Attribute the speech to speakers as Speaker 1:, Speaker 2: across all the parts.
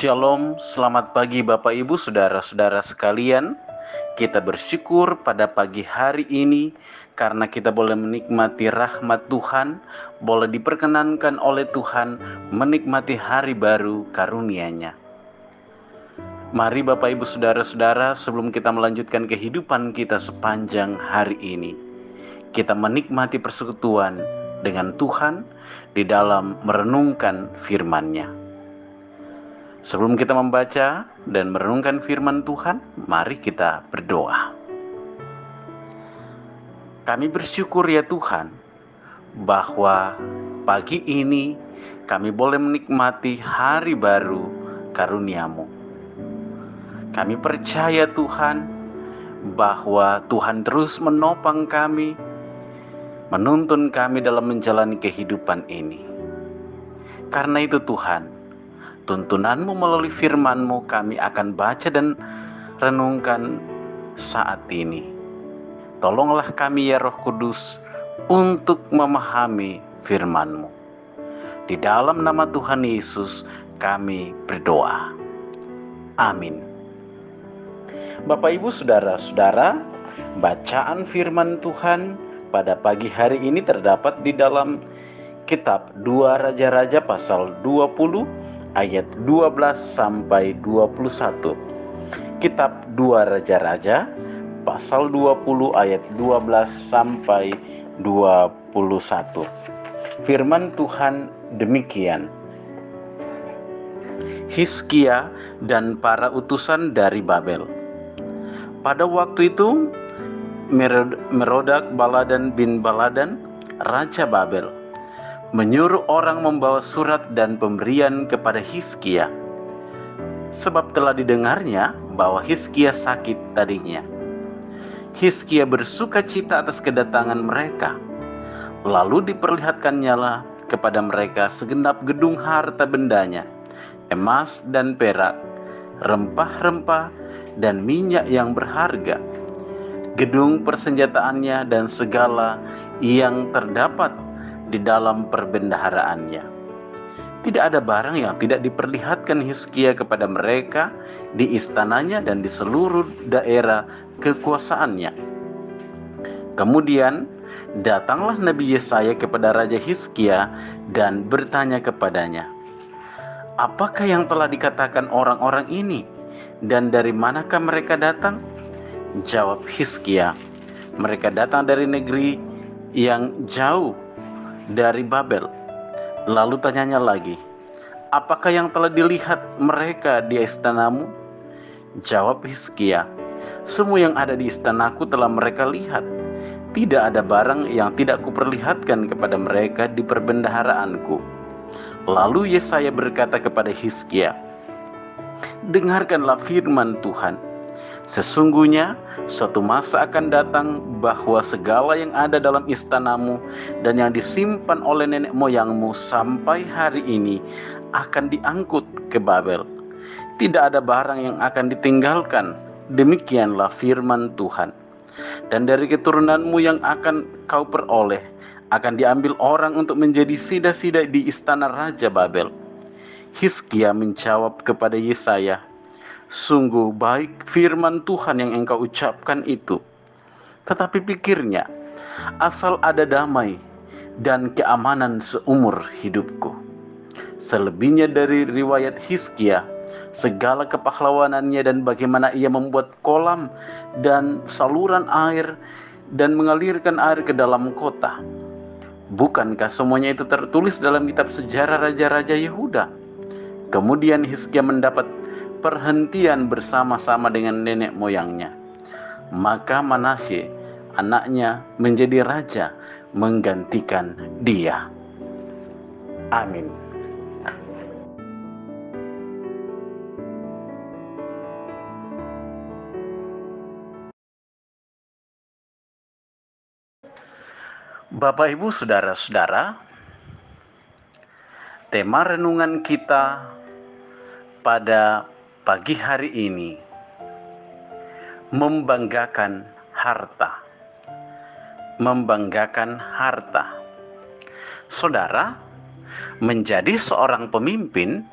Speaker 1: Shalom, selamat pagi Bapak Ibu Saudara-saudara sekalian. Kita bersyukur pada pagi hari ini karena kita boleh menikmati rahmat Tuhan, boleh diperkenankan oleh Tuhan menikmati hari baru karunia-Nya. Mari Bapak Ibu Saudara-saudara, sebelum kita melanjutkan kehidupan kita sepanjang hari ini, kita menikmati persekutuan dengan Tuhan di dalam merenungkan firman-Nya. Sebelum kita membaca dan merenungkan firman Tuhan, mari kita berdoa. Kami bersyukur ya Tuhan, bahwa pagi ini kami boleh menikmati hari baru karunia-Mu. Kami percaya Tuhan, bahwa Tuhan terus menopang kami, menuntun kami dalam menjalani kehidupan ini. Karena itu Tuhan, tuntunan-Mu melalui firman-Mu kami akan baca dan renungkan saat ini. Tolonglah kami ya Roh Kudus untuk memahami firman-Mu. Di dalam nama Tuhan Yesus kami berdoa. Amin. Bapak Ibu Saudara-saudara, bacaan firman Tuhan pada pagi hari ini terdapat di dalam kitab 2 Raja-Raja pasal 20 ayat 12 sampai 21. Kitab 2 Raja-Raja pasal 20 ayat 12 sampai 21. Firman Tuhan demikian. Hizkia dan para utusan dari Babel. Pada waktu itu Merodak Baladan bin Baladan, Raja Babel, menyuruh orang membawa surat dan pemberian kepada Hizkia, sebab telah didengarnya bahwa Hizkia sakit tadinya. Hizkia bersuka cita atas kedatangan mereka. Lalu diperlihatkannyalah kepada mereka segenap gedung harta bendanya, emas dan perak, rempah-rempah dan minyak yang berharga, gedung persenjataannya dan segala yang terdapat di dalam perbendaharaannya. Tidak ada barang yang tidak diperlihatkan Hizkia kepada mereka di istananya dan di seluruh daerah kekuasaannya. Kemudian datanglah Nabi Yesaya kepada Raja Hizkia dan bertanya kepadanya, "Apakah yang telah dikatakan orang-orang ini, dan dari manakah mereka datang?" Jawab Hizkia, "Mereka datang dari negeri yang jauh, dari Babel." Lalu tanyanya lagi, "Apakah yang telah dilihat mereka di istanamu?" Jawab Hizkia, "Semua yang ada di istanaku telah mereka lihat. Tidak ada barang yang tidak kuperlihatkan kepada mereka di perbendaharaanku." Lalu Yesaya berkata kepada Hizkia, "Dengarkanlah firman Tuhan. Sesungguhnya suatu masa akan datang bahwa segala yang ada dalam istanamu dan yang disimpan oleh nenek moyangmu sampai hari ini akan diangkut ke Babel. Tidak ada barang yang akan ditinggalkan. Demikianlah firman Tuhan. Dan dari keturunanmu yang akan kau peroleh akan diambil orang untuk menjadi sida-sida di istana Raja Babel." Hizkia menjawab kepada Yesaya, "Sungguh baik firman Tuhan yang engkau ucapkan itu. Tetapi pikirnya, asal ada damai dan keamanan seumur hidupku." Selebihnya dari riwayat Hizkia, segala kepahlawanannya dan bagaimana ia membuat kolam dan saluran air dan mengalirkan air ke dalam kota. Bukankah semuanya itu tertulis dalam kitab sejarah raja-raja Yehuda? Kemudian Hizkia mendapat perhentian bersama-sama dengan nenek moyangnya. Maka Manasye, anaknya, menjadi raja menggantikan dia. Amin. Bapak Ibu Saudara-saudara, tema renungan kita pada pagi hari ini, membanggakan harta. Membanggakan harta. Saudara, menjadi seorang pemimpin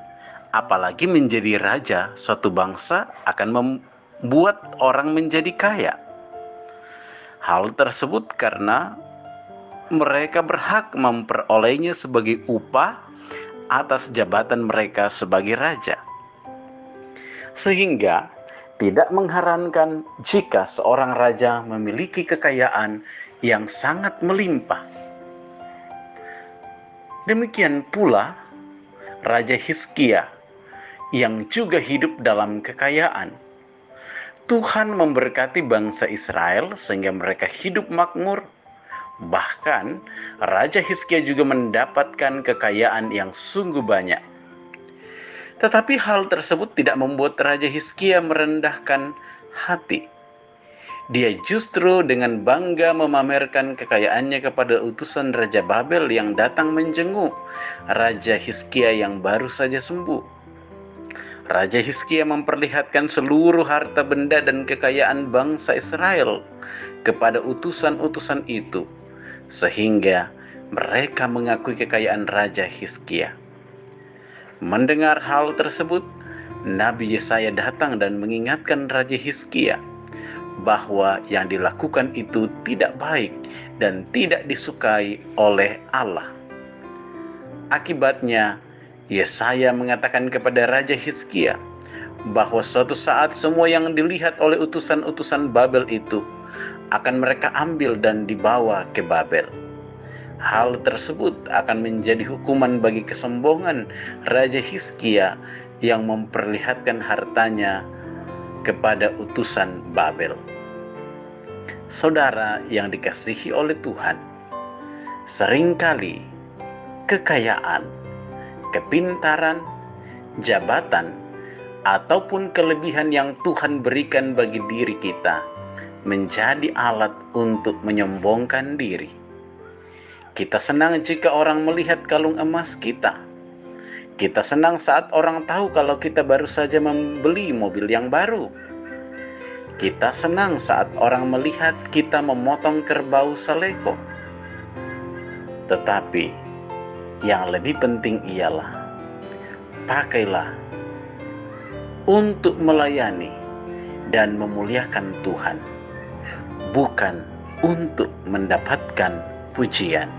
Speaker 1: apalagi menjadi raja suatu bangsa akan membuat orang menjadi kaya. Hal tersebut karena mereka berhak memperolehnya sebagai upah atas jabatan mereka sebagai raja. Sehingga tidak mengherankan jika seorang raja memiliki kekayaan yang sangat melimpah. Demikian pula Raja Hizkia yang juga hidup dalam kekayaan. Tuhan memberkati bangsa Israel sehingga mereka hidup makmur. Bahkan Raja Hizkia juga mendapatkan kekayaan yang sungguh banyak. Tetapi hal tersebut tidak membuat Raja Hizkia merendahkan hati. Dia justru dengan bangga memamerkan kekayaannya kepada utusan Raja Babel yang datang menjenguk Raja Hizkia yang baru saja sembuh. Raja Hizkia memperlihatkan seluruh harta benda dan kekayaan bangsa Israel kepada utusan-utusan itu, sehingga mereka mengakui kekayaan Raja Hizkia. Mendengar hal tersebut, Nabi Yesaya datang dan mengingatkan Raja Hizkia bahwa yang dilakukan itu tidak baik dan tidak disukai oleh Allah. Akibatnya, Yesaya mengatakan kepada Raja Hizkia bahwa suatu saat semua yang dilihat oleh utusan-utusan Babel itu akan mereka ambil dan dibawa ke Babel. Hal tersebut akan menjadi hukuman bagi kesombongan Raja Hizkia yang memperlihatkan hartanya kepada utusan Babel. Saudara yang dikasihi oleh Tuhan, seringkali kekayaan, kepintaran, jabatan, ataupun kelebihan yang Tuhan berikan bagi diri kita menjadi alat untuk menyombongkan diri. Kita senang jika orang melihat kalung emas kita. Kita senang saat orang tahu kalau kita baru saja membeli mobil yang baru. Kita senang saat orang melihat kita memotong kerbau seleko. Tetapi yang lebih penting ialah pakailah untuk melayani dan memuliakan Tuhan, bukan untuk mendapatkan pujian.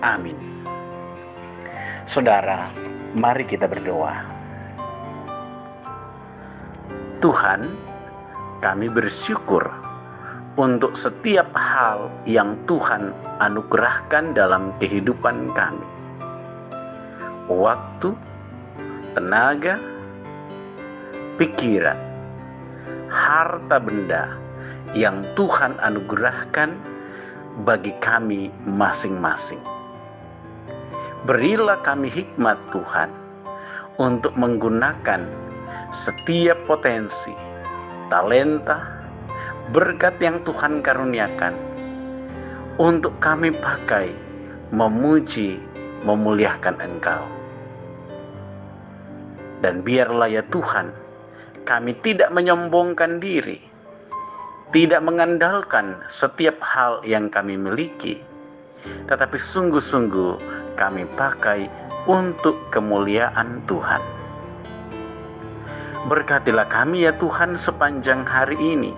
Speaker 1: Amin. Saudara, mari kita berdoa. Tuhan, kami bersyukur untuk setiap hal yang Tuhan anugerahkan dalam kehidupan kami. Waktu, tenaga, pikiran, harta benda yang Tuhan anugerahkan bagi kami masing-masing. Berilah kami hikmat Tuhan untuk menggunakan setiap potensi, talenta, berkat yang Tuhan karuniakan untuk kami pakai memuji, memuliakan Engkau. Dan biarlah ya Tuhan, kami tidak menyombongkan diri, tidak mengandalkan setiap hal yang kami miliki, tetapi sungguh-sungguh kami pakai untuk kemuliaan Tuhan. Berkatilah kami ya Tuhan sepanjang hari ini.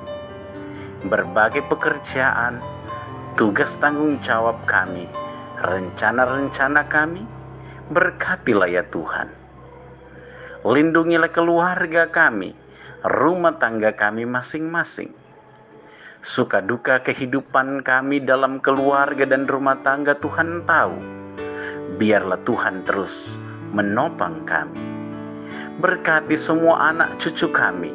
Speaker 1: Berbagai pekerjaan, tugas tanggung jawab kami, rencana-rencana kami, berkatilah ya Tuhan. Lindungilah keluarga kami, rumah tangga kami masing-masing. Suka duka kehidupan kami dalam keluarga dan rumah tangga Tuhan tahu. Biarlah Tuhan terus menopang kami. Berkati semua anak cucu kami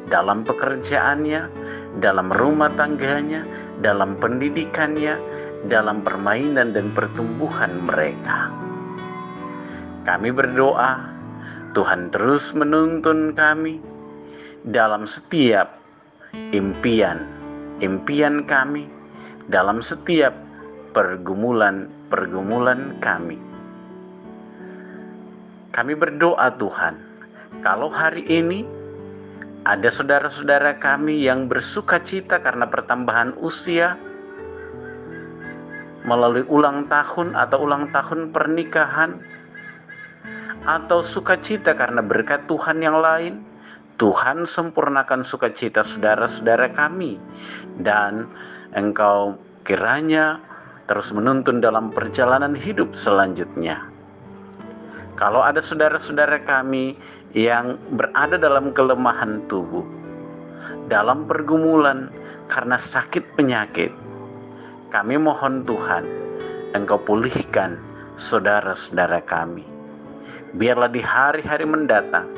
Speaker 1: dalam pekerjaannya, dalam rumah tangganya, dalam pendidikannya, dalam permainan dan pertumbuhan mereka. Kami berdoa, Tuhan terus menuntun kami dalam setiap impian kami, dalam setiap pergumulan kami. Kami berdoa Tuhan, kalau hari ini ada saudara-saudara kami yang bersuka cita karena pertambahan usia, melalui ulang tahun atau ulang tahun pernikahan, atau sukacita karena berkat Tuhan yang lain, Tuhan sempurnakan sukacita saudara-saudara kami, dan Engkau kiranya terus menuntun dalam perjalanan hidup selanjutnya. Kalau ada saudara-saudara kami yang berada dalam kelemahan tubuh, dalam pergumulan karena sakit penyakit, kami mohon Tuhan, Engkau pulihkan saudara-saudara kami. Biarlah di hari-hari mendatang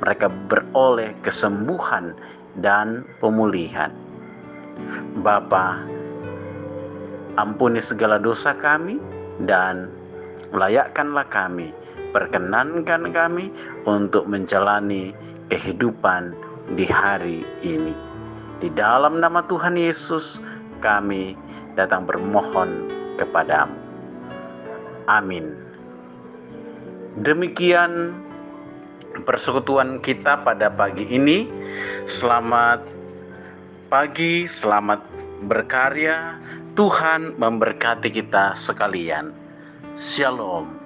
Speaker 1: mereka beroleh kesembuhan dan pemulihan. Bapa, ampuni segala dosa kami dan layakkanlah kami, perkenankan kami untuk menjalani kehidupan di hari ini. Di dalam nama Tuhan Yesus kami datang bermohon kepadamu. Amin. Demikian persekutuan kita pada pagi ini. Selamat pagi, selamat berkarya. Tuhan memberkati kita sekalian. Shalom.